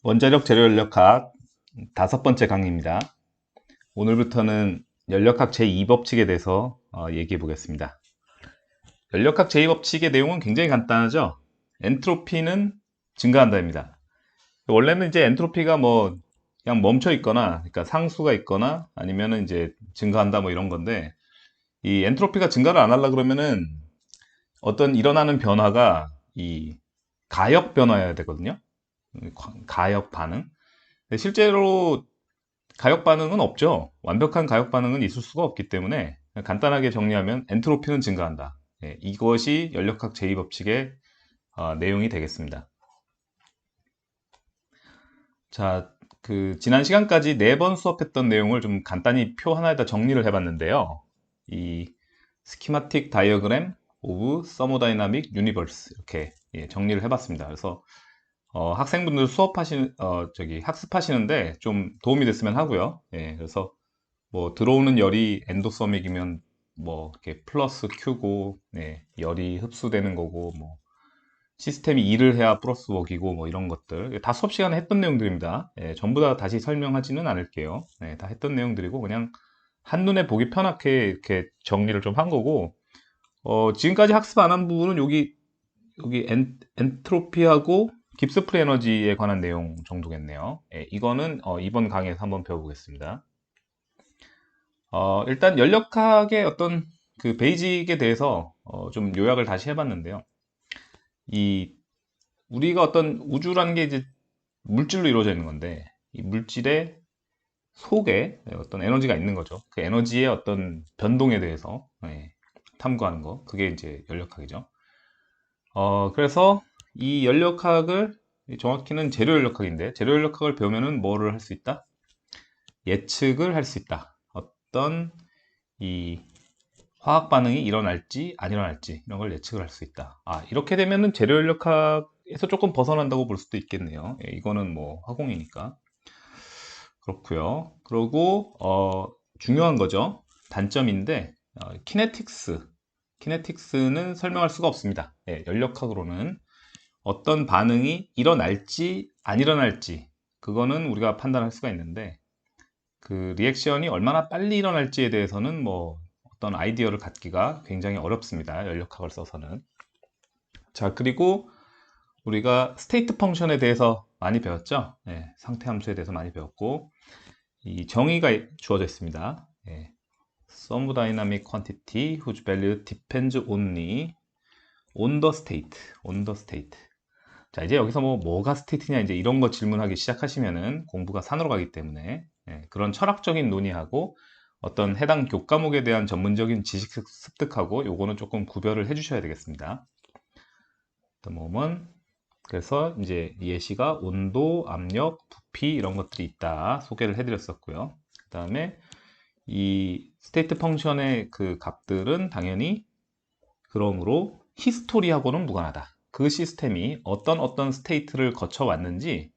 원자력 재료연력학 다섯 번째 강의입니다. 오늘부터는 연력학 제2법칙에 대해서 얘기해 보겠습니다. 연력학 제2법칙의 내용은 굉장히 간단하죠. 엔트로피는 증가한다입니다. 원래는 이제 엔트로피가 뭐 그냥 멈춰 있거나, 그러니까 상수가 있거나 아니면은 이제 증가한다 뭐 이런 건데, 이 엔트로피가 증가를 안 하려 그러면은 어떤 일어나는 변화가 이 가역 변화여야 되거든요. 가역 반응. 근데 실제로 가역 반응은 없죠. 완벽한 가역 반응은 있을 수가 없기 때문에 간단하게 정리하면 엔트로피는 증가한다. 이것이 연력학 제2법칙의 내용이 되겠습니다. 자, 지난 시간까지 4번 수업했던 내용을 좀 간단히 표 하나에다 정리를 해봤는데요. 이 스키마틱 다이어그램 오브 서모다이나믹 유니버스 이렇게 정리를 해봤습니다. 그래서 학생분들 학습하시는데 좀 도움이 됐으면 하고요. 그래서 뭐 들어오는 열이 엔도서믹이면 뭐 이렇게 플러스 Q고, 열이 흡수되는 거고, 뭐 시스템이 일을 해야 플러스 웍이고, 뭐 이런 것들 다 수업 시간에 했던 내용들입니다. 전부 다 다시 설명하지는 않을게요. 다 했던 내용들이고 그냥 한눈에 보기 편하게 이렇게 정리를 좀 한 거고, 지금까지 학습 안 한 부분은 여기 엔트로피하고 깁스 프리 에너지에 관한 내용 정도겠네요. 이거는 이번 강의에서 한번 배워보겠습니다. 일단 연력학의 어떤 그 베이직에 대해서 좀 요약을 다시 해봤는데요. 이 우리가 어떤 우주라는 게 이제 물질로 이루어져 있는 건데 이 물질의 속에 어떤 에너지가 있는 거죠. 그 에너지의 어떤 변동에 대해서 탐구하는 거 그게 이제 연력학이죠. 그래서 이 연력학을 정확히는 재료 연력학인데 재료 연력학을 배우면은 뭐를 할 수 있다? 예측을 할 수 있다. 어떤 이 화학 반응이 일어날지 안 일어날지 이런 걸 예측을 할 수 있다. 이렇게 되면은 재료연력학에서 조금 벗어난다고 볼 수도 있겠네요. 이거는 뭐 화공이니까. 그렇고요. 그리고 중요한 거죠. 단점인데 키네틱스는 설명할 수가 없습니다. 연력학으로는 어떤 반응이 일어날지 안 일어날지 그거는 우리가 판단할 수가 있는데 그 리액션이 얼마나 빨리 일어날지에 대해서는 뭐 어떤 아이디어를 갖기가 굉장히 어렵습니다. 연력학을 써서는. 자, 그리고 우리가 스테이트 펑션에 대해서 많이 배웠죠. 상태 함수에 대해서 많이 배웠고 이 정의가 주어져 있습니다. Thermodynamic quantity whose value depends only on the state. on the state. 자, 이제 여기서 뭐가 스테이트냐 이제 이런 거 질문하기 시작하시면은 공부가 산으로 가기 때문에 그런 철학적인 논의하고 어떤 해당 교과목에 대한 전문적인 지식 습득하고 요거는 조금 구별을 해 주셔야 되겠습니다. 그래서 이제 예시가 온도, 압력, 부피 이런 것들이 있다 소개를 해 드렸었고요. 그 다음에 이 스테이트 펑션의 그 값들은 당연히 그러므로 히스토리하고는 무관하다. 그 시스템이 어떤 스테이트를 거쳐 왔는지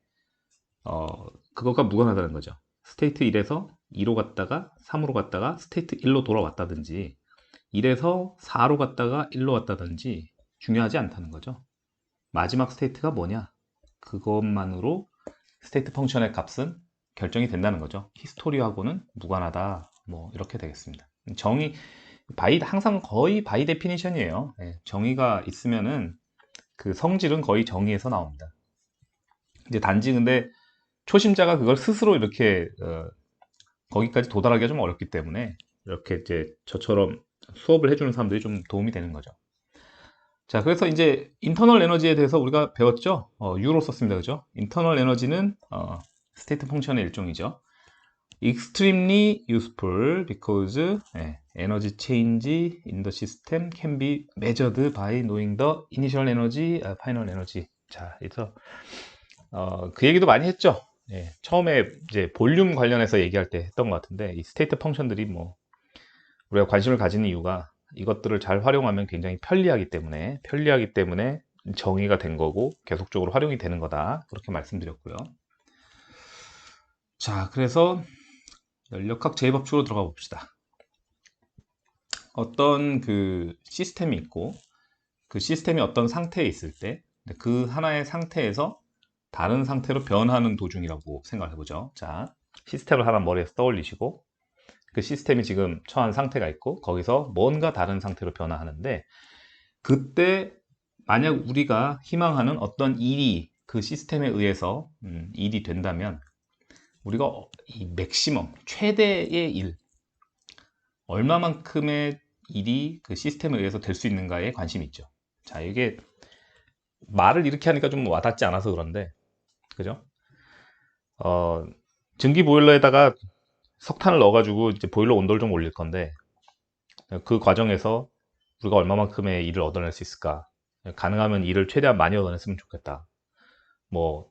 그거가 무관하다는 거죠. 스테이트 1에서 2로 갔다가 3으로 갔다가 스테이트 1로 돌아왔다든지 1에서 4로 갔다가 1로 왔다든지 중요하지 않다는 거죠. 마지막 스테이트가 뭐냐? 그것만으로 스테이트 펑션의 값은 결정이 된다는 거죠. 히스토리하고는 무관하다. 뭐 이렇게 되겠습니다. 정의 항상 거의 바이 데피니션이에요. 정의가 있으면은 그 성질은 거의 정의에서 나옵니다. 이제 단지 근데 초심자가 그걸 스스로 이렇게 거기까지 도달하기가 좀 어렵기 때문에 이렇게 이제 저처럼 수업을 해주는 사람들이 좀 도움이 되는 거죠. 자, 그래서 이제 인터널 에너지에 대해서 우리가 배웠죠. U로 썼습니다. 그죠? 인터널 에너지는 스테이트 펑션의 일종이죠. extremely useful because energy change in the system can be measured by knowing the initial energy, final energy. 자, 그래서 그 얘기도 많이 했죠. 처음에 이제 볼륨 관련해서 얘기할 때 했던 것 같은데 이 스테이트 펑션들이 뭐 우리가 관심을 가지는 이유가 이것들을 잘 활용하면 굉장히 편리하기 때문에 정의가 된 거고 계속적으로 활용이 되는 거다. 그렇게 말씀드렸고요. 자, 그래서 연력학 제2법칙으로 들어가 봅시다. 어떤 그 시스템이 있고 그 시스템이 어떤 상태에 있을 때 그 하나의 상태에서 다른 상태로 변하는 도중이라고 생각을 해보죠. 자, 시스템을 하나 머리에서 떠올리시고 그 시스템이 지금 처한 상태가 있고 거기서 뭔가 다른 상태로 변화하는데 그때 만약 우리가 희망하는 어떤 일이 그 시스템에 의해서 일이 된다면 우리가 이 맥시멈, 최대의 일, 얼마만큼의 일이 그 시스템에 의해서 될 수 있는가에 관심이 있죠. 자, 이게 말을 이렇게 하니까 좀 와닿지 않아서 그런데, 그죠? 증기 보일러에다가 석탄을 넣어가지고 이제 보일러 온도를 좀 올릴 건데, 그 과정에서 우리가 얼마만큼의 일을 얻어낼 수 있을까? 가능하면 일을 최대한 많이 얻어냈으면 좋겠다. 뭐,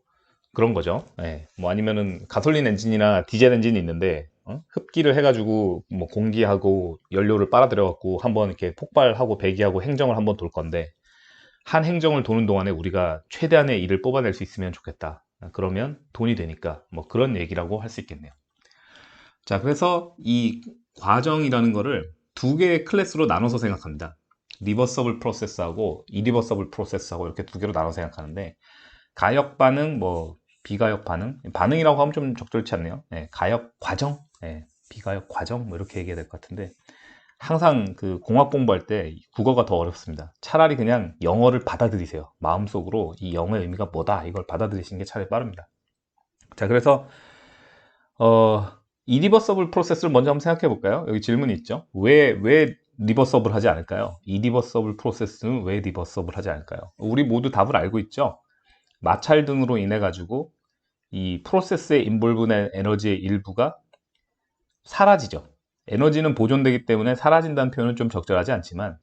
그런 거죠. 예. 뭐 아니면은 가솔린 엔진이나 디젤 엔진이 있는데, 흡기를 해가지고 뭐 공기하고 연료를 빨아들여갖고 한번 이렇게 폭발하고 배기하고 행정을 한번 돌 건데, 한 행정을 도는 동안에 우리가 최대한의 일을 뽑아낼 수 있으면 좋겠다. 그러면 돈이 되니까 뭐 그런 얘기라고 할 수 있겠네요. 자, 그래서 이 과정이라는 거를 두 개의 클래스로 나눠서 생각합니다. 리버서블 프로세스하고 이리버서블 프로세스하고 이렇게 두 개로 나눠서 생각하는데 가역 반응, 뭐 비가역 반응, 반응이라고 하면 좀 적절치 않네요. 네, 가역 과정, 네, 비가역 과정 뭐 이렇게 얘기해야 될 것 같은데 항상 그 공학 공부할 때 국어가 더 어렵습니다. 차라리 그냥 영어를 받아들이세요. 마음속으로 이 영어의 의미가 뭐다 이걸 받아들이시는 게 차라리 빠릅니다. 자, 그래서 이리버서블 프로세스를 먼저 한번 생각해 볼까요? 여기 질문이 있죠. 왜 리버서블 하지 않을까요? 이리버서블 프로세스는 왜 리버서블 하지 않을까요? 우리 모두 답을 알고 있죠. 마찰 등으로 인해 가지고 이 프로세스에 인볼브된 에너지의 일부가 사라지죠. 에너지는 보존되기 때문에 사라진다는 표현은 좀 적절하지 않지만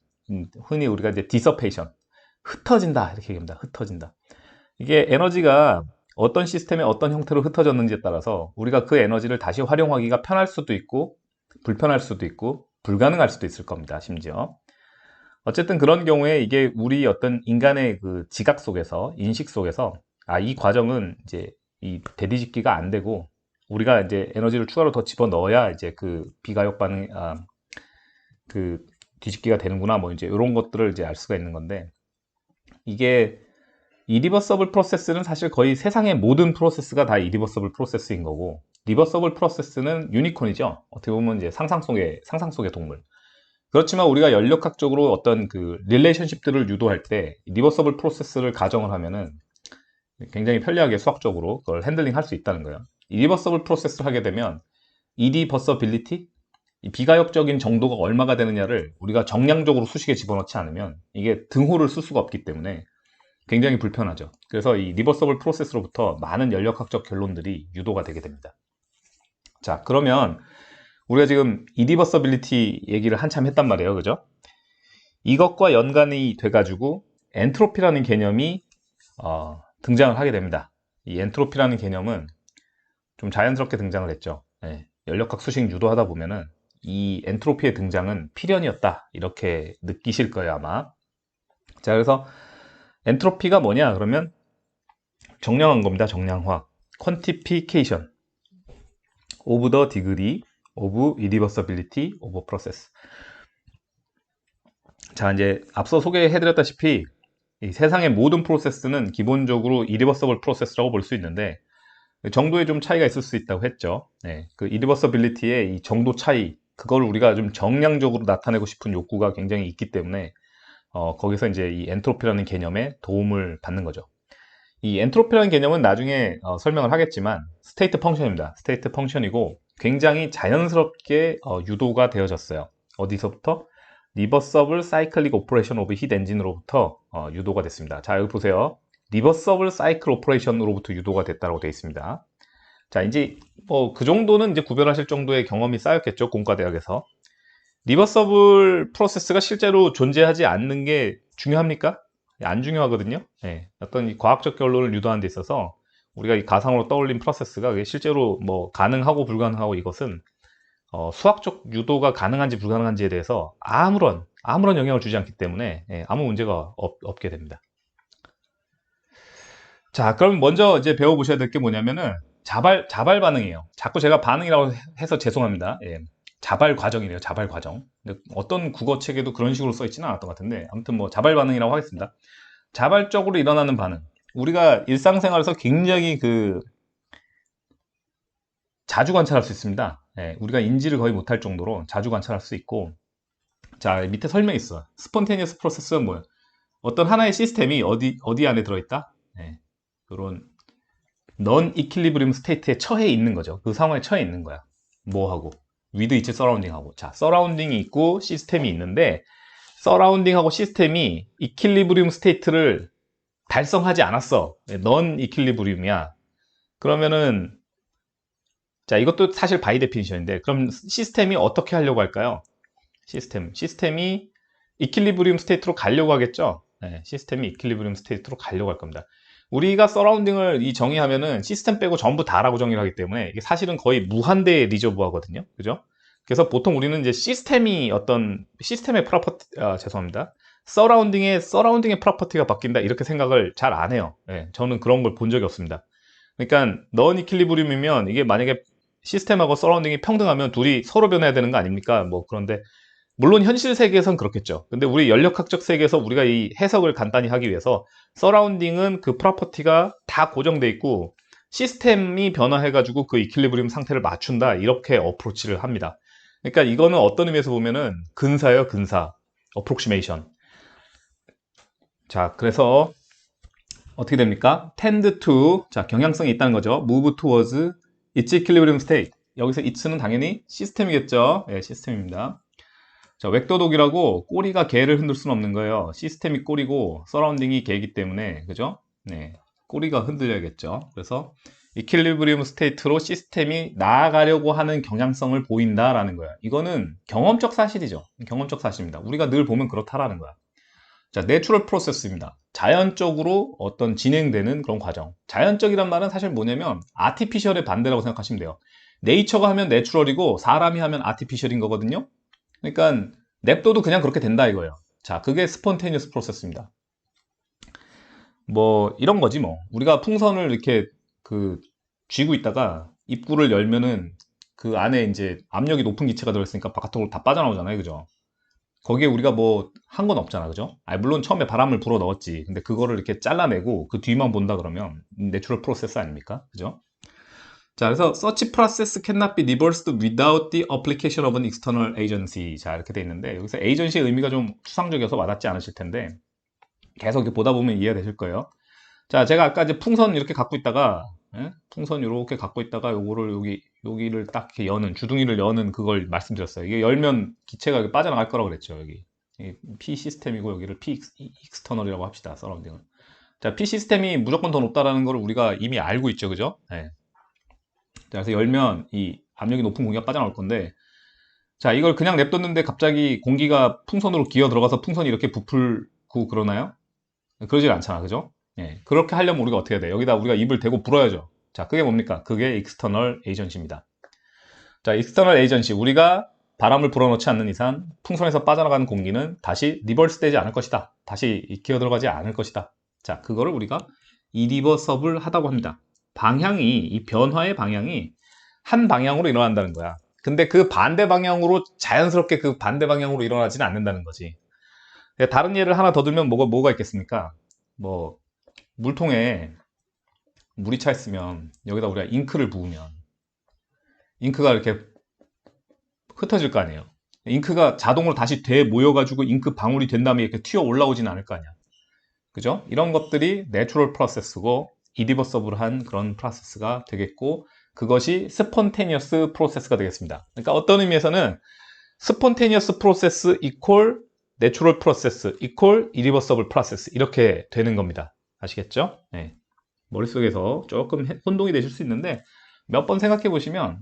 흔히 우리가 이제 디서페이션, 흩어진다 이렇게 얘기합니다. 흩어진다. 이게 에너지가 어떤 시스템에 어떤 형태로 흩어졌는지에 따라서 우리가 그 에너지를 다시 활용하기가 편할 수도 있고 불편할 수도 있고 불가능할 수도 있을 겁니다. 심지어 어쨌든 그런 경우에 이게 우리 어떤 인간의 그 지각 속에서 인식 속에서 이 과정은 이제 이 대뒤집기가 안 되고 우리가 이제 에너지를 추가로 더 집어 넣어야 이제 그 비가역 반응 그 뒤집기가 되는구나 뭐 이제 이런 것들을 이제 알 수가 있는 건데 이게 이리버서블 프로세스는 사실 거의 세상의 모든 프로세스가 다 이리버서블 프로세스인 거고 리버서블 프로세스는 유니콘이죠. 어떻게 보면 이제 상상 속의 동물. 그렇지만 우리가 연력학적으로 어떤 그 릴레이션십들을 유도할 때 리버서블 프로세스를 가정을 하면은 굉장히 편리하게 수학적으로 그걸 핸들링 할 수 있다는 거예요. 이리버서블 프로세스를 하게 되면 이리버서빌리티, 비가역적인 정도가 얼마가 되느냐를 우리가 정량적으로 수식에 집어넣지 않으면 이게 등호를 쓸 수가 없기 때문에 굉장히 불편하죠. 그래서 이 리버서블 프로세스로부터 많은 연력학적 결론들이 유도가 되게 됩니다. 자, 그러면 우리가 지금 이리버서빌리티 얘기를 한참 했단 말이에요. 그죠? 이것과 연관이 돼가지고 엔트로피라는 개념이 등장을 하게 됩니다. 이 엔트로피라는 개념은 좀 자연스럽게 등장을 했죠. 네, 연력학 수식 유도하다 보면은 이 엔트로피의 등장은 필연이었다 이렇게 느끼실 거예요 아마. 자, 그래서 엔트로피가 뭐냐 그러면 정량한 겁니다. 정량화. quantification of the degree of irreversibility of process. 자, 이제 앞서 소개해드렸다시피 이 세상의 모든 프로세스는 기본적으로 irreversible process라고 볼 수 있는데 정도의 좀 차이가 있을 수 있다고 했죠. 네, 그 irreversibility의 이 정도 차이 그걸 우리가 좀 정량적으로 나타내고 싶은 욕구가 굉장히 있기 때문에 거기서 이제 이 엔트로피라는 개념에 도움을 받는 거죠. 이 엔트로피라는 개념은 나중에 설명을 하겠지만 스테이트 펑션입니다. 스테이트 펑션이고 굉장히 자연스럽게 유도가 되어졌어요. 어디서부터? 리버서블 사이클릭 오퍼레이션 오브 힛 엔진으로부터 유도가 됐습니다. 자, 여기 보세요. 리버서블 사이클 오퍼레이션으로부터 유도가 됐다고 되어 있습니다. 자, 이제 뭐 그 정도는 이제 구별하실 정도의 경험이 쌓였겠죠. 공과대학에서. 리버서블 프로세스가 실제로 존재하지 않는 게 중요합니까? 안 중요하거든요. 네, 어떤 이 과학적 결론을 유도하는 데 있어서 우리가 이 가상으로 떠올린 프로세스가 실제로 뭐 가능하고 불가능하고 이것은 수학적 유도가 가능한지 불가능한지에 대해서 아무런 영향을 주지 않기 때문에 아무 문제가 없게 됩니다. 자, 그럼 먼저 이제 배워보셔야 될 게 뭐냐면은 자발 반응이에요. 자꾸 제가 반응이라고 해서 죄송합니다. 예, 자발 과정이래요. 자발 과정. 근데 어떤 국어책에도 그런 식으로 써 있지는 않았던 것 같은데 아무튼 뭐 자발 반응이라고 하겠습니다. 자발적으로 일어나는 반응. 우리가 일상생활에서 굉장히 자주 관찰할 수 있습니다. 예, 우리가 인지를 거의 못할 정도로 자주 관찰할 수 있고, 자, 밑에 설명이 있어. 스폰테니어스 프로세스는 뭐예요? 어떤 하나의 시스템이 어디 안에 들어있다? 예, 그런 넌 이퀄리브리움 스테이트에 처해 있는 거죠. 그 상황에 처해 있는 거야. 뭐하고? 위드 이츠 서라운딩하고. 자, 서라운딩이 있고 시스템이 있는데, 서라운딩하고 시스템이 이퀄리브리움 스테이트를 달성하지 않았어. 넌 이퀄리브리움이야. 그러면은, 자, 이것도 사실 바이 데피니션인데, 그럼 시스템이 어떻게 하려고 할까요? 시스템이 이퀄리브리움 스테이트로 가려고 하겠죠? 네, 시스템이 이퀄리브리움 스테이트로 가려고 할 겁니다. 우리가 서라운딩을 정의하면은 시스템 빼고 전부 다라고 정의를 하기 때문에 이게 사실은 거의 무한대 리저브하거든요. 그죠? 그래서 보통 우리는 이제 시스템의 죄송합니다. 서라운딩의 프로퍼티가 바뀐다 이렇게 생각을 잘 안 해요. 네, 저는 그런 걸 본 적이 없습니다. 그러니까 넌 이퀄리브리움이면 이게 만약에 시스템하고 서라운딩이 평등하면 둘이 서로 변해야 되는 거 아닙니까? 뭐 그런데 물론 현실 세계에선 그렇겠죠. 근데 우리 연력학적 세계에서 우리가 이 해석을 간단히 하기 위해서 서라운딩은 그 프로퍼티가 다 고정돼 있고 시스템이 변화해가지고 그 이퀄리브리움 상태를 맞춘다 이렇게 어프로치를 합니다. 그러니까 이거는 어떤 의미에서 보면은 근사예요, 근사. 어프록시메이션. 자, 그래서 어떻게 됩니까? tend to, 자, 경향성이 있다는 거죠. move towards its equilibrium state. 여기서 it는 당연히 시스템이겠죠. 네, 시스템입니다. 자, 웩도독이라고 꼬리가 개를 흔들 수는 없는 거예요. 시스템이 꼬리고 서라운딩이 개이기 때문에, 그죠? 네, 꼬리가 흔들려야겠죠. 그래서 이퀄리브리움 스테이트로 시스템이 나아가려고 하는 경향성을 보인다라는 거야. 이거는 경험적 사실이죠. 경험적 사실입니다. 우리가 늘 보면 그렇다라는 거야. 자, 내추럴 프로세스입니다. 자연적으로 어떤 진행되는 그런 과정. 자연적이란 말은 사실 뭐냐면 아티피셜의 반대라고 생각하시면 돼요. 네이처가 하면 내추럴이고 사람이 하면 아티피셜인 거거든요. 그러니까 냅둬도 그냥 그렇게 된다 이거예요. 자, 그게 스폰테니어스 프로세스입니다. 뭐 이런 거지 뭐. 우리가 풍선을 이렇게 쥐고 있다가 입구를 열면은 그 안에 이제 압력이 높은 기체가 들어있으니까 바깥으로 다 빠져나오잖아요. 그죠? 거기에 우리가 뭐 한 건 없잖아. 그죠? 물론 처음에 바람을 불어 넣었지. 근데 그거를 이렇게 잘라내고 그 뒤만 본다 그러면 내추럴 프로세스 아닙니까? 그죠? 자, 그래서 such process cannot be reversed without the application of an external agency. 자, 이렇게 돼 있는데 여기서 agency의 의미가 좀 추상적이어서 와닿지 않으실 텐데 계속 이렇게 보다 보면 이해가 되실 거예요. 자, 제가 아까 이제 풍선 이렇게 갖고 있다가 풍선 이렇게 갖고 있다가 요거를 여기를 딱 이렇게 주둥이를 여는 그걸 말씀드렸어요. 이게 열면 기체가 여기 빠져나갈 거라고 그랬죠. 여기 P 시스템이고 여기를 P external이라고 합시다. 서라운딩은. 자, P 시스템이 무조건 더 높다라는 걸 우리가 이미 알고 있죠. 그죠? 네. 자, 그래서 열면 이 압력이 높은 공기가 빠져나올 건데, 자, 이걸 그냥 냅뒀는데 갑자기 공기가 풍선으로 기어 들어가서 풍선이 이렇게 부풀고 그러나요? 그러질 않잖아. 그죠? 예, 그렇게 하려면 우리가 어떻게 해야 돼? 여기다 우리가 입을 대고 불어야죠. 자, 그게 뭡니까? 그게 익스터널 에이전시입니다. 자, 익스터널 에이전시. 우리가 바람을 불어넣지 않는 이상 풍선에서 빠져나가는 공기는 다시 리버스 되지 않을 것이다. 다시 기어 들어가지 않을 것이다. 자, 그거를 우리가 이리버서블 하다고 합니다. 이 변화의 방향이 한 방향으로 일어난다는 거야. 근데 그 반대 방향으로 자연스럽게 그 반대 방향으로 일어나지는 않는다는 거지. 다른 예를 하나 더 들면 뭐가 있겠습니까? 뭐 물통에 물이 차 있으면 여기다 우리가 잉크를 부으면 잉크가 이렇게 흩어질 거 아니에요. 잉크가 자동으로 다시 돼 모여가지고 잉크 방울이 된 다음에 이렇게 튀어 올라오지는 않을 거 아니야. 그죠? 이런 것들이 내추럴 프로세스고 이리버서블한 그런 프로세스가 되겠고 그것이 스폰테니어스 프로세스가 되겠습니다. 그러니까 어떤 의미에서는 스폰테니어스 프로세스 이퀄 내추럴 프로세스 이퀄 이리버서블 프로세스 이렇게 되는 겁니다. 아시겠죠? 네. 머릿속에서 조금 혼동이 되실 수 있는데 몇 번 생각해 보시면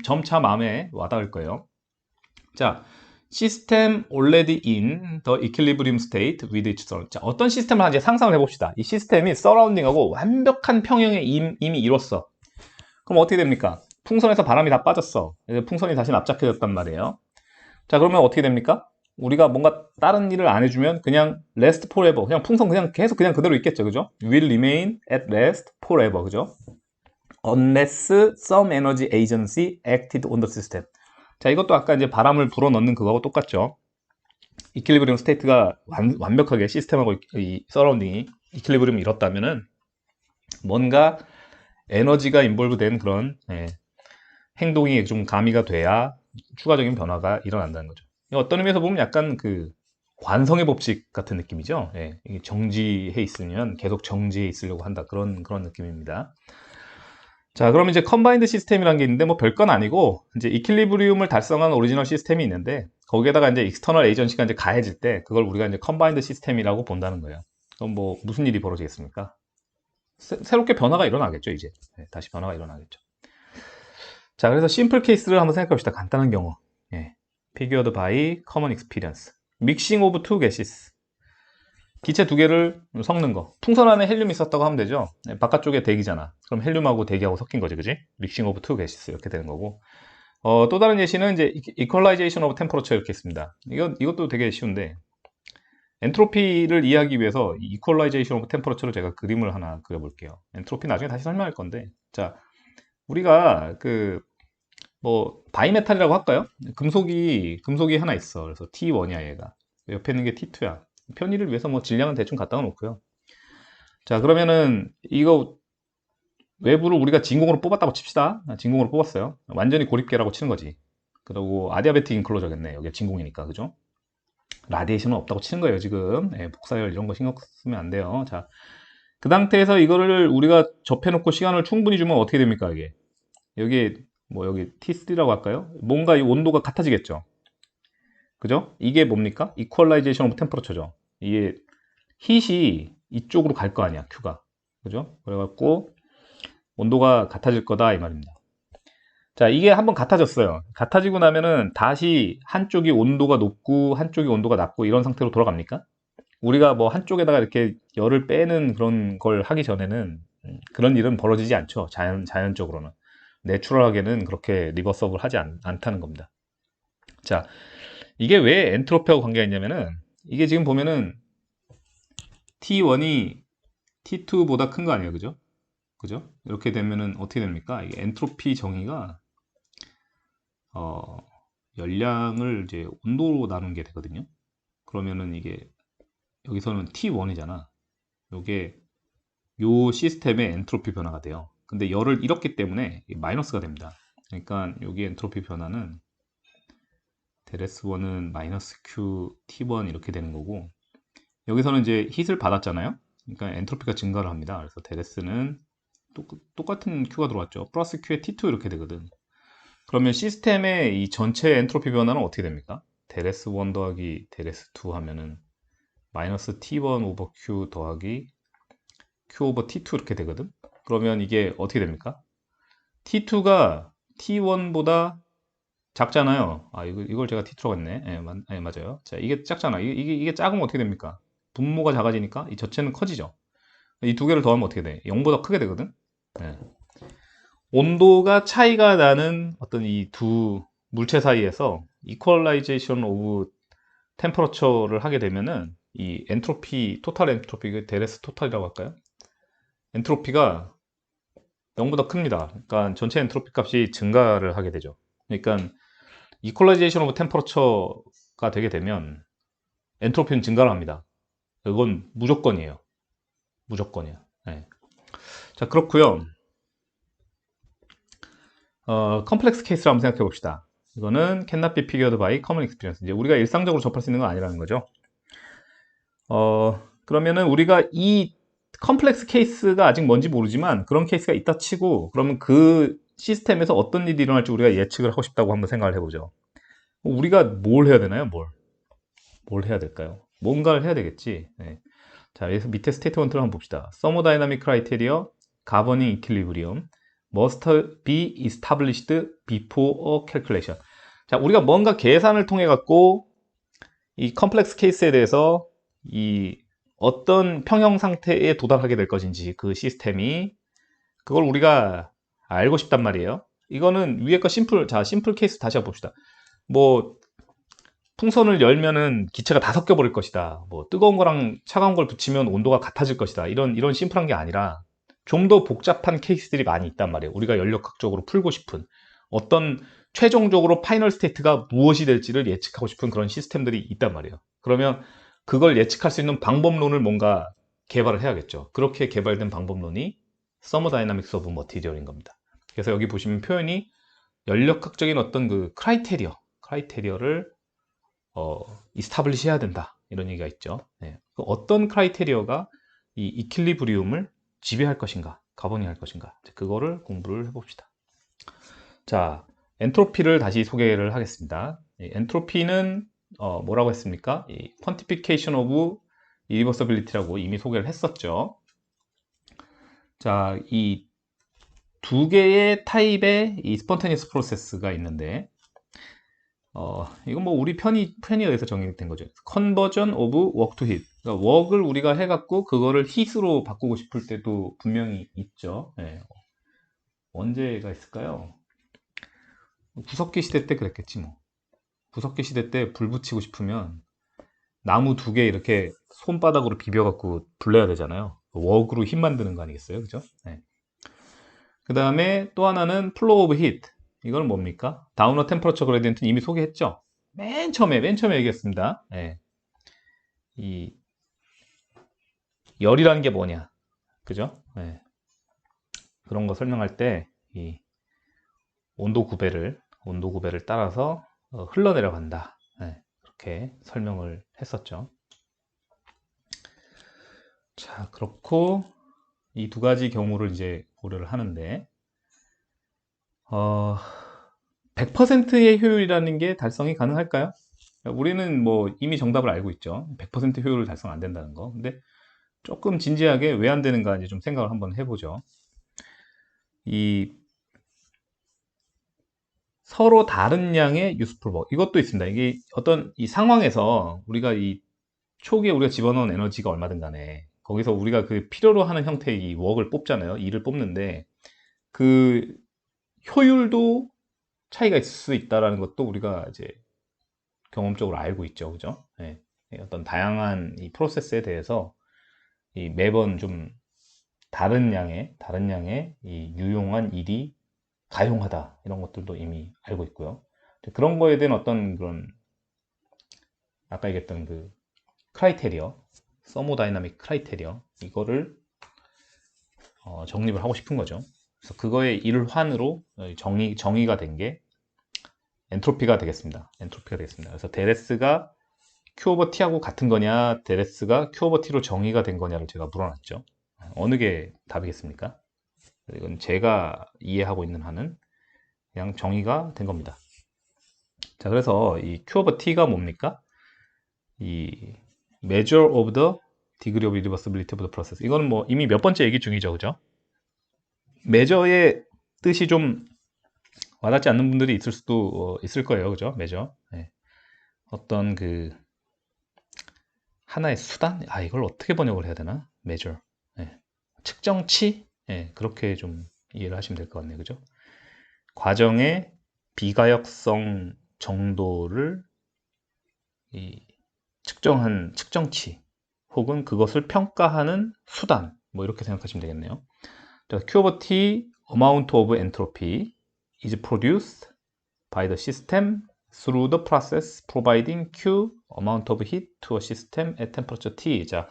점차 마음에 와닿을 거예요. 자, 시스템 already in the equilibrium state with each other. 자, 어떤 시스템을 하는지 상상을 해봅시다. 이 시스템이 서라운딩하고 완벽한 평형에 이미 이뤘어. 그럼 어떻게 됩니까? 풍선에서 바람이 다 빠졌어. 풍선이 다시 납작해졌단 말이에요. 자, 그러면 어떻게 됩니까? 우리가 뭔가 다른 일을 안 해주면 그냥 rest forever. 그냥 풍선 계속 그대로 있겠죠. 그죠? will remain at rest forever. 그죠? unless some energy agency acted on the system. 자, 이것도 아까 이제 바람을 불어넣는 그거하고 똑같죠. 이퀄리브리움 스테이트가 완벽하게 시스템하고 이 서라운딩이 이퀄리브리움을 이뤘다면은 뭔가 에너지가 인볼브 된 그런 행동이 좀 가미가 돼야 추가적인 변화가 일어난다는 거죠. 어떤 의미에서 보면 약간 그 관성의 법칙 같은 느낌이죠. 이게 정지해 있으면 계속 정지해 있으려고 한다. 그런 느낌입니다. 자, 그럼 이제 컨바인드 시스템이라는 게 있는데 뭐 별건 아니고 이제 이퀄리브리움을 달성한 오리지널 시스템이 있는데 거기에다가 이제 익스터널 에이전시가 이제 가해질 때 그걸 우리가 이제 컨바인드 시스템이라고 본다는 거예요. 그럼 뭐 무슨 일이 벌어지겠습니까? 새롭게 변화가 일어나겠죠, 이제. 다시 변화가 일어나겠죠. 자, 그래서 심플 케이스를 한번 생각해 봅시다. 간단한 경우. Figured by common experience. Mixing of two gases. 기체 두 개를 섞는 거. 풍선 안에 헬륨이 있었다고 하면 되죠. 바깥쪽에 대기잖아. 그럼 헬륨하고 대기하고 섞인 거지, 그지? Mixing of two gases. 이렇게 되는 거고. 또 다른 예시는 이제 equalization of temperature 이렇게 있습니다. 이것도 되게 쉬운데. 엔트로피를 이해하기 위해서 equalization of temperature를 제가 그림을 하나 그려볼게요. 엔트로피 나중에 다시 설명할 건데. 자, 우리가 뭐 바이메탈이라고 할까요? 금속이 하나 있어. 그래서 T1이야 얘가. 옆에 있는 게 T2야. 편의를 위해서 뭐 질량은 대충 갖다 놓고요. 자, 그러면은 이거 외부를 우리가 진공으로 뽑았다고 칩시다. 진공으로 뽑았어요. 완전히 고립계라고 치는 거지. 그리고 아디아베틱 인클로저겠네. 여기가 진공이니까, 그죠? 라디에이션은 없다고 치는 거예요, 지금. 복사열 이런 거 신경 쓰면 안 돼요. 자, 그 상태에서 이거를 우리가 접해놓고 시간을 충분히 주면 어떻게 됩니까, 이게? 여기 T3라고 할까요? 뭔가 이 온도가 같아지겠죠. 그죠? 이게 뭡니까? 이퀄라이제이션 오브 템퍼러처죠. 이게 힛이 이쪽으로 갈 거 아니야, Q가. 그죠? 그래갖고 온도가 같아질 거다 이 말입니다. 자, 이게 한번 같아졌어요. 같아지고 나면은 다시 한쪽이 온도가 높고 한쪽이 온도가 낮고 이런 상태로 돌아갑니까? 우리가 뭐 한쪽에다가 이렇게 열을 빼는 그런 걸 하기 전에는 그런 일은 벌어지지 않죠. 자연적으로는. 내추럴하게는 그렇게 리버서블 하지 않다는 겁니다. 자, 이게 왜 엔트로피하고 관계가 있냐면은 이게 지금 보면은 T1이 T2보다 큰 거 아니에요, 그죠? 그죠? 이렇게 되면은 어떻게 됩니까? 이게 엔트로피 정의가 열량을 이제 온도로 나눈 게 되거든요. 그러면은 이게 여기서는 T1이잖아. 요게 요 시스템의 엔트로피 변화가 돼요. 근데 열을 잃었기 때문에 마이너스가 됩니다. 그러니까 여기 엔트로피 변화는 델S1은 마이너스 Q T1 이렇게 되는 거고 여기서는 이제 힛을 받았잖아요. 그러니까 엔트로피가 증가를 합니다. 그래서 델S는 똑같은 Q가 들어왔죠. 플러스 Q에 T2 이렇게 되거든. 그러면 시스템의 이 전체 엔트로피 변화는 어떻게 됩니까? 델S1 더하기 델S2 하면은 마이너스 T1 오버 Q 더하기 Q 오버 T2 이렇게 되거든. 그러면 이게 어떻게 됩니까? T2가 T1보다 작잖아요. 이걸 제가 T2라고 했네. 맞아요. 자, 이게 작잖아. 이게 작으면 어떻게 됩니까? 분모가 작아지니까 이 전체는 커지죠. 이 두 개를 더하면 어떻게 돼? 0보다 크게 되거든. 네. 온도가 차이가 나는 어떤 이 두 물체 사이에서 이퀄라이제이션 오브 템퍼러처를 하게 되면은 이 엔트로피, 토탈 엔트로피, 데레스 토탈이라고 할까요? 엔트로피가 0보다 큽니다. 그러니까 전체 엔트로피 값이 증가를 하게 되죠. 그러니까 이퀄라이제이션 오브 템퍼러처가 되게 되면 엔트로피는 증가를 합니다. 이건 무조건이에요. 무조건이야. 네. 자, 그렇고요. 컴플렉스 케이스를 한번 생각해 봅시다. 이거는 cannot be figured by common experience. 이제 우리가 일상적으로 접할 수 있는 건 아니라는 거죠. 그러면은 우리가 이 컴플렉스 케이스가 아직 뭔지 모르지만 그런 케이스가 있다 치고 그러면 그 시스템에서 어떤 일이 일어날지 우리가 예측을 하고 싶다고 한번 생각을 해보죠. 우리가 뭘 해야 되나요? 뭘 해야 될까요? 뭔가를 해야 되겠지. 네. 자, 여기서 밑에 스테이트먼트를 한번 봅시다. Thermodynamic criteria governing equilibrium must be established before a calculation. 자, 우리가 뭔가 계산을 통해 갖고 이 컴플렉스 케이스에 대해서 이 어떤 평형 상태에 도달하게 될 것인지 그 시스템이 그걸 우리가 알고 싶단 말이에요. 이거는 위에 거 심플 케이스 다시 한번 봅시다. 뭐 풍선을 열면은 기체가 다 섞여 버릴 것이다. 뭐 뜨거운 거랑 차가운 걸 붙이면 온도가 같아질 것이다. 이런 심플한 게 아니라 좀 더 복잡한 케이스들이 많이 있단 말이에요. 우리가 연력학적으로 풀고 싶은 어떤 최종적으로 파이널 스테이트가 무엇이 될지를 예측하고 싶은 그런 시스템들이 있단 말이에요. 그러면 그걸 예측할 수 있는 방법론을 뭔가 개발을 해야겠죠. 그렇게 개발된 방법론이 thermodynamics of material인 겁니다. 그래서 여기 보시면 표현이 연력학적인 어떤 그 크라이테리어를 이스타블리시 해야 된다, 이런 얘기가 있죠. 네. 어떤 크라이테리어가 이 이퀄리브리움을 지배할 것인가, 가버닝할 것인가, 그거를 공부를 해봅시다. 자, 엔트로피를 다시 소개를 하겠습니다. 엔트로피는 뭐라고 했습니까? 이 quantification of irreversibility라고 이미 소개를 했었죠. 자, 이 두 개의 타입의 이 spontaneous process가 있는데, 이건 뭐 우리 편의에 의해서 정의된 거죠. conversion of work to heat. 그러니까 work을 우리가 해갖고 그거를 heat으로 바꾸고 싶을 때도 분명히 있죠. 네. 언제가 있을까요? 구석기 시대 때 그랬겠지 뭐. 구석기 시대 때 불 붙이고 싶으면 나무 두 개 이렇게 손바닥으로 비벼갖고 불려야 되잖아요. 웍으로 힘 만드는 거 아니겠어요? 그죠? 네. 그 다음에 또 하나는 flow of heat. 이건 뭡니까? 다운워 템퍼러처 그레디언트는 이미 소개했죠? 맨 처음에 얘기했습니다. 네. 이 열이라는 게 뭐냐? 그죠? 네. 그런 거 설명할 때 이 온도 구배를 따라서 흘러내려간다. 네. 그렇게 설명을 했었죠. 자, 그렇고 이 두 가지 경우를 이제 고려를 하는데 100%의 효율이라는 게 달성이 가능할까요? 우리는 뭐 이미 정답을 알고 있죠. 100% 효율을 달성 안 된다는 거. 근데 조금 진지하게 왜 안 되는가 이제 좀 생각을 한번 해보죠. 이 서로 다른 양의 useful work, 이것도 있습니다. 이게 어떤 이 상황에서 우리가 이 초기에 우리가 집어넣은 에너지가 얼마든 간에 거기서 우리가 그 필요로 하는 형태의 이 work을 뽑잖아요. 일을 뽑는데 그 효율도 차이가 있을 수 있다는 것도 우리가 이제 경험적으로 알고 있죠. 그죠? 네. 어떤 다양한 이 프로세스에 대해서 이 매번 좀 다른 양의 이 유용한 일이 가용하다, 이런 것들도 이미 알고 있고요. 그런 거에 대한 어떤 그런 아까 얘기했던 그 크라이테리어, 서모다이나믹 크라이테리어, 이거를 정립을 하고 싶은 거죠. 그래서 그거의 일환으로 정의가 된 게 엔트로피가 되겠습니다. 그래서 델S가 Q 오버 T하고 같은 거냐, 델S가 Q 오버 T로 정의가 된 거냐를 제가 물어놨죠. 어느 게 답이겠습니까? 이건 제가 이해하고 있는 한은 그냥 정의가 된 겁니다. 자, 그래서 이 Q 오버 T가 뭡니까? 이 measure of the degree of irreversibility of the process. 이거는 뭐 이미 몇 번째 얘기 중이죠, 그죠? measure의 뜻이 좀 와닿지 않는 분들이 있을 수도 있을 거예요, 그죠? measure. 네. 어떤 그 하나의 수단? 이걸 어떻게 번역을 해야 되나? measure. 네. 측정치? 네, 그렇게 좀 이해를 하시면 될 것 같네요, 그죠? 과정의 비가역성 정도를 측정한 측정치 혹은 그것을 평가하는 수단, 뭐 이렇게 생각하시면 되겠네요. Q over T amount of entropy is produced by the system through the process providing Q amount of heat to a system at temperature T. 자,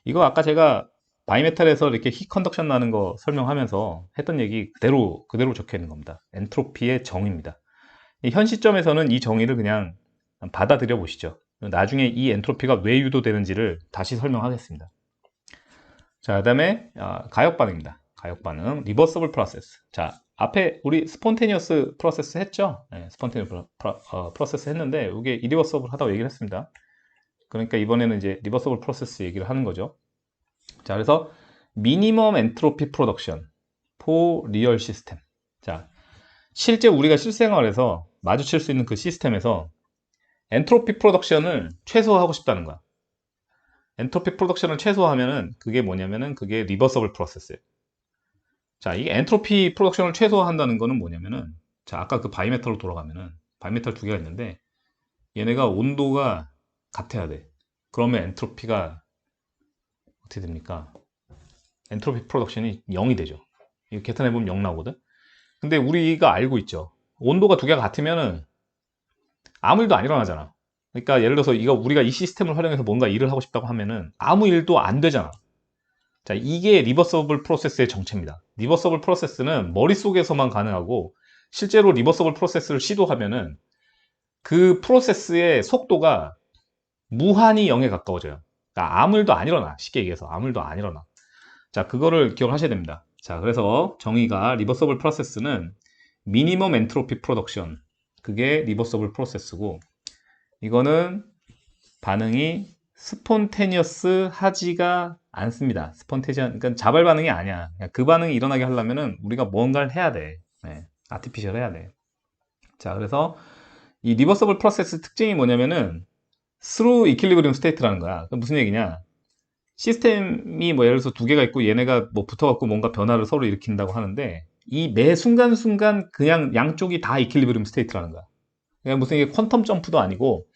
이거 아까 제가 바이메탈에서 이렇게 히 컨덕션 나는 거 설명하면서 했던 얘기 그대로 적혀 있는 겁니다. 엔트로피의 정의입니다. 현 시점에서는 이 정의를 그냥 받아들여 보시죠. 나중에 이 엔트로피가 왜 유도되는지를 다시 설명하겠습니다. 자, 그 다음에 가역 반응입니다. 가역 반응, 리버서블 프로세스. 자, 앞에 우리 스폰테니어스 프로세스 했죠? 네, 스폰테니어스 프로세스 했는데 이게 이리버서블 하다고 얘기를 했습니다. 그러니까 이번에는 이제 리버서블 프로세스 얘기를 하는 거죠. 자, 그래서 미니멈 엔트로피 프로덕션 for 리얼 시스템. 자, 실제 우리가 실생활에서 마주칠 수 있는 그 시스템에서 엔트로피 프로덕션을 최소화하고 싶다는 거야. 엔트로피 프로덕션을 최소화하면은 그게 뭐냐면은 그게 리버서블 프로세스예요. 자, 이 엔트로피 프로덕션을 최소화한다는 거는 뭐냐면은, 자, 아까 그 바이메탈로 돌아가면은 바이메탈 두 개가 있는데 얘네가 온도가 같아야 돼. 그러면 엔트로피가 어떻게 됩니까? 엔트로피 프로덕션이 0이 되죠. 이거 계산해보면 0 나오거든. 근데 우리가 알고 있죠. 온도가 두 개가 같으면은 아무 일도 안 일어나잖아. 그러니까 예를 들어서 우리가 이 시스템을 활용해서 뭔가 일을 하고 싶다고 하면은 아무 일도 안 되잖아. 자, 이게 리버서블 프로세스의 정체입니다. 리버서블 프로세스는 머릿속에서만 가능하고 실제로 리버서블 프로세스를 시도하면은 그 프로세스의 속도가 무한히 0에 가까워져요. 그러니까 아무 일도 안 일어나. 쉽게 얘기해서 아무 일도 안 일어나. 자, 그거를 기억하셔야 됩니다. 자, 그래서 정의가 리버서블 프로세스는 미니멈 엔트로피 프로덕션, 그게 리버서블 프로세스고, 이거는 반응이 스폰테니어스 하지가 않습니다. 그러니까 자발 반응이 아니야. 그 반응이 일어나게 하려면은 우리가 뭔가를 해야 돼. 네, 아티피셜 해야 돼. 자, 그래서 이 리버서블 프로세스 특징이 뭐냐면은 스루 이퀄리브리움 스테이트라는 거야. 무슨 얘기냐? 시스템이 뭐 예를 들어서 두 개가 있고 얘네가 뭐 붙어갖고 뭔가 변화를 서로 일으킨다고 하는데 이 매 순간순간 그냥 양쪽이 다 이퀄리브리움 스테이트라는 거야. 그러니까 무슨 이게 퀀텀 점프도 아니고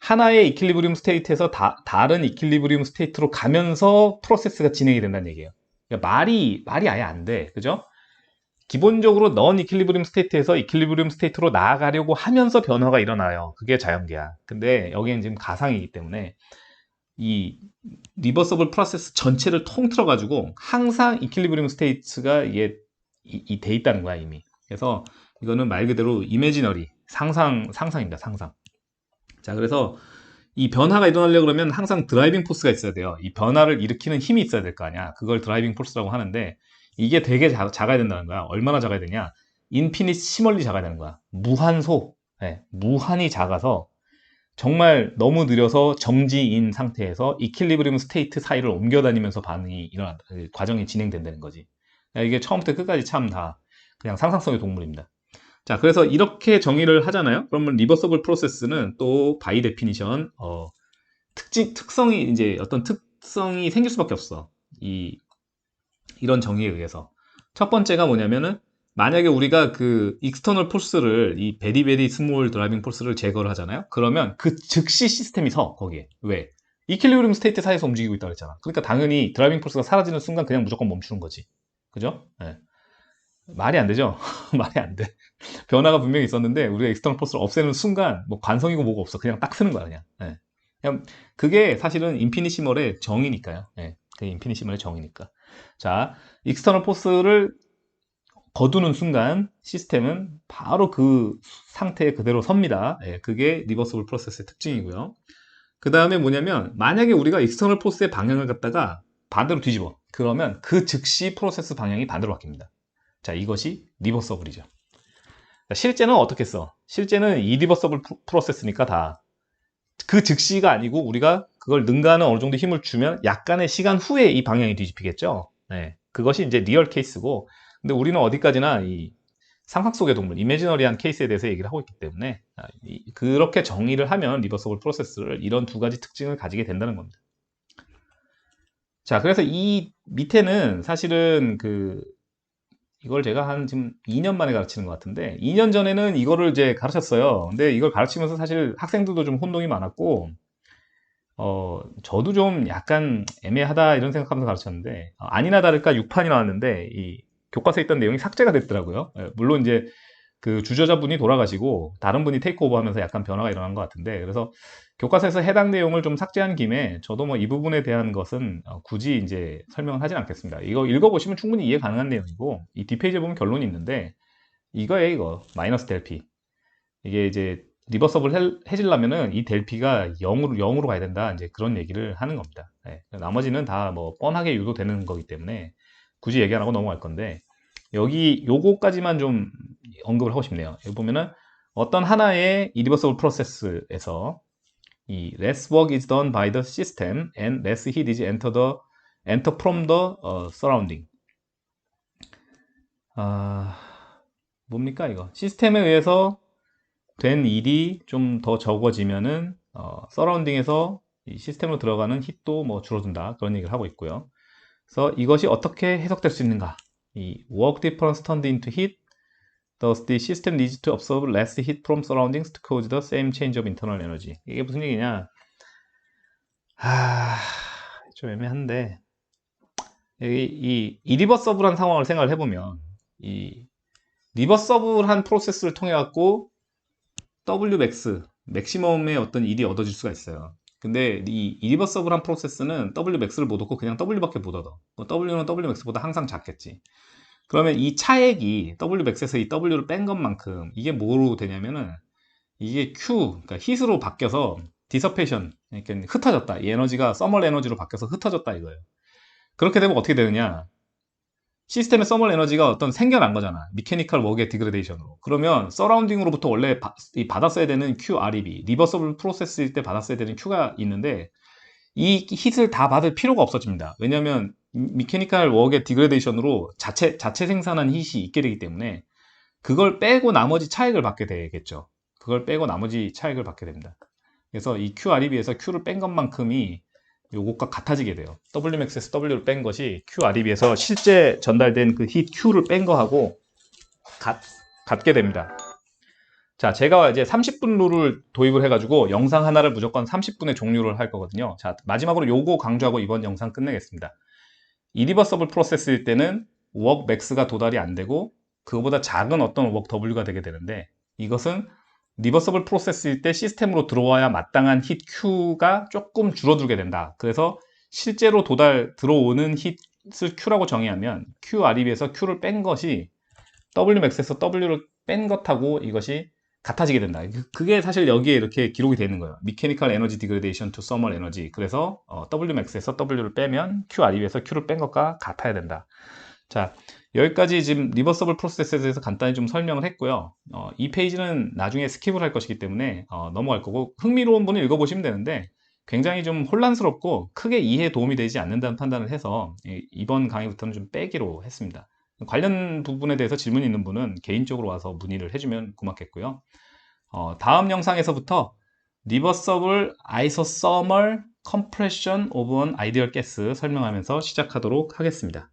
하나의 이퀄리브리움 스테이트에서 다른 이퀄리브리움 스테이트로 가면서 프로세스가 진행이 된다는 얘기예요. 그러니까 말이 아예 안 돼. 그죠? 기본적으로 넌 이퀄리브리움 스테이트에서 이퀄리브리움 스테이트로 나아가려고 하면서 변화가 일어나요. 그게 자연계야. 근데 여기는 지금 가상이기 때문에 이 리버서블 프로세스 전체를 통틀어 가지고 항상 이퀄리브리움 스테이트가 이게 돼 있다는 거야 이미. 그래서 이거는 말 그대로 이미지너리 상상입니다. 상상. 자, 그래서 이 변화가 일어나려고 그러면 항상 드라이빙 포스가 있어야 돼요. 이 변화를 일으키는 힘이 있어야 될 거 아니야. 그걸 드라이빙 포스라고 하는데 이게 되게 작아야 된다는 거야. 얼마나 작아야 되냐? 인피니시멀리 작아야 되는 거야. 무한소. 네, 무한히 작아서 정말 너무 느려서 정지인 상태에서 이퀄리브리움 스테이트 사이를 옮겨 다니면서 반응이 과정이 진행된다는 거지. 이게 처음부터 끝까지 참 다 그냥 상상성의 동물입니다. 자, 그래서 이렇게 정의를 하잖아요. 그러면 리버서블 프로세스는 또 바이 데피니션 특성이 이제 어떤 특성이 생길 수밖에 없어. 이런 정의에 의해서. 첫 번째가 뭐냐면은 만약에 우리가 그 익스터널 포스를 이 베리베리 스몰 드라이빙 포스를 제거를 하잖아요. 그러면 그 즉시 시스템이 서 거기에. 왜? 이퀄리브리움 스테이트 사이에서 움직이고 있다고 했잖아. 그러니까 당연히 드라이빙 포스가 사라지는 순간 그냥 무조건 멈추는 거지. 그죠? 네. 말이 안 되죠? 말이 안 돼. 변화가 분명히 있었는데 우리가 익스터널 포스를 없애는 순간 뭐 관성이고 뭐고 없어. 그냥 딱 쓰는 거야 그냥. 네. 그냥 그게 사실은 인피니시멀의 정의니까요. 네. 그게 인피니시멀의 정의니까. 자, 익스터널 포스를 거두는 순간 시스템은 바로 그 상태에 그대로 섭니다. 예, 그게 리버서블 프로세스의 특징이고요. 그 다음에 뭐냐면 만약에 우리가 익스터널 포스의 방향을 갖다가 반대로 뒤집어. 그러면 그 즉시 프로세스 방향이 반대로 바뀝니다. 자, 이것이 리버서블이죠. 실제는 어떻게 써? 실제는 이 리버서블 프로세스니까 다 그 즉시가 아니고 우리가 그걸 능가하는 어느 정도 힘을 주면 약간의 시간 후에 이 방향이 뒤집히겠죠. 네, 그것이 이제 리얼 케이스고, 근데 우리는 어디까지나 이 상상 속의 동물, 이미지너리한 케이스에 대해서 얘기를 하고 있기 때문에 그렇게 정의를 하면 리버서블 프로세스를 이런 두 가지 특징을 가지게 된다는 겁니다. 자, 그래서 이 밑에는 사실은 이걸 제가 한 지금 2년 만에 가르치는 것 같은데 2년 전에는 이거를 이제 가르쳤어요. 근데 이걸 가르치면서 사실 학생들도 좀 혼동이 많았고 저도 좀 약간 애매하다 이런 생각하면서 가르쳤는데 아니나 다를까 6판이 나왔는데 이 교과서에 있던 내용이 삭제가 됐더라고요. 물론 이제 그 주저자분이 돌아가시고 다른 분이 테이크오버 하면서 약간 변화가 일어난 것 같은데 그래서 교과서에서 해당 내용을 좀 삭제한 김에 저도 뭐 이 부분에 대한 것은 굳이 이제 설명을 하진 않겠습니다. 이거 읽어보시면 충분히 이해 가능한 내용이고 이 뒷페이지에 보면 결론이 있는데 이거예요. 이거 마이너스 델피 이게 이제 리버서블 해지려면은 이 델피가 0으로 가야 된다 이제 그런 얘기를 하는 겁니다. 네. 나머지는 다 뭐 뻔하게 유도되는 거기 때문에 굳이 얘기 안 하고 넘어갈 건데 여기 요거까지만 좀 언급을 하고 싶네요. 여기 보면은 어떤 하나의 irreversible 프로세스에서 이 less work is done by the system and less heat is enter from the surrounding. 뭡니까 이거? 시스템에 의해서 된 일이 좀 더 적어지면은 서라운딩에서 이 시스템으로 들어가는 힛도 뭐 줄어든다 그런 얘기를 하고 있고요. 그래서 이것이 어떻게 해석될 수 있는가? 이 work difference turned into heat, thus the system needs to absorb less heat from surroundings to cause the same change of internal energy. 이게 무슨 얘기냐? 좀 애매한데 이 이리버서블한 상황을 생각을 해보면 이 리버서블한 프로세스를 통해 갖고 Wmax, 맥시멈의 어떤 일이 얻어질 수가 있어요. 근데 이 이리버서블한 프로세스는 Wmax를 못 얻고 그냥 W밖에 못 얻어. W는 Wmax보다 항상 작겠지. 그러면 이 차액이 Wmax에서 이 W를 뺀 것만큼 이게 뭐로 되냐면은 이게 Q, 그러니까 hit으로 바뀌어서 디서페이션, 그러니까 흩어졌다. 이 에너지가 서멀 에너지로 바뀌어서 흩어졌다 이거예요. 그렇게 되면 어떻게 되느냐? 시스템의 서멀 에너지가 어떤 생겨난 거잖아. 미케니컬 워크의 디그레데이션으로. 그러면 서라운딩으로부터 원래 받았어야 되는 QREB, 리버서블 프로세스일 때 받았어야 되는 Q가 있는데 이 hit을 다 받을 필요가 없어집니다. 왜냐하면 미케니컬 워크의 디그레데이션으로 자체 생산한 hit이 있게 되기 때문에 그걸 빼고 나머지 차익을 받게 되겠죠. 그걸 빼고 나머지 차익을 받게 됩니다. 그래서 이 QREB에서 Q를 뺀 것만큼이 요것과 같아지게 돼요. Wmax에서 W를 뺀 것이 QREB에서 실제 전달된 그 hit Q를 뺀 거하고 같게 됩니다. 자, 제가 이제 30분 룰을 도입을 해가지고 영상 하나를 무조건 30분에 종료를 할 거거든요. 자, 마지막으로 요거 강조하고 이번 영상 끝내겠습니다. 이리버서블 프로세스일 때는 워크 맥스가 도달이 안 되고 그거보다 작은 어떤 워크 W가 되게 되는데 이것은 리버서블 프로세스일 때 시스템으로 들어와야 마땅한 힛 Q가 조금 줄어들게 된다. 그래서 실제로 들어오는 힛을 Q라고 정의하면 QREB에서 Q를 뺀 것이 Wmax에서 W를 뺀 것하고 이것이 같아지게 된다. 그게 사실 여기에 이렇게 기록이 되는 거예요. Mechanical Energy Degradation to Thermal Energy. 그래서 Wmax에서 W를 빼면 QREB에서 Q를 뺀 것과 같아야 된다. 자, 여기까지 지금 리버서블 프로세스에 대해서 간단히 좀 설명을 했고요. 이 페이지는 나중에 스킵을 할 것이기 때문에 넘어갈 거고 흥미로운 분은 읽어보시면 되는데 굉장히 좀 혼란스럽고 크게 이해에 도움이 되지 않는다는 판단을 해서 이번 강의부터는 좀 빼기로 했습니다. 관련 부분에 대해서 질문 있는 분은 개인적으로 와서 문의를 해주면 고맙겠고요. 다음 영상에서부터 리버서블 아이소서멀 컴프레션 오브 온 아이디얼 가스 설명하면서 시작하도록 하겠습니다.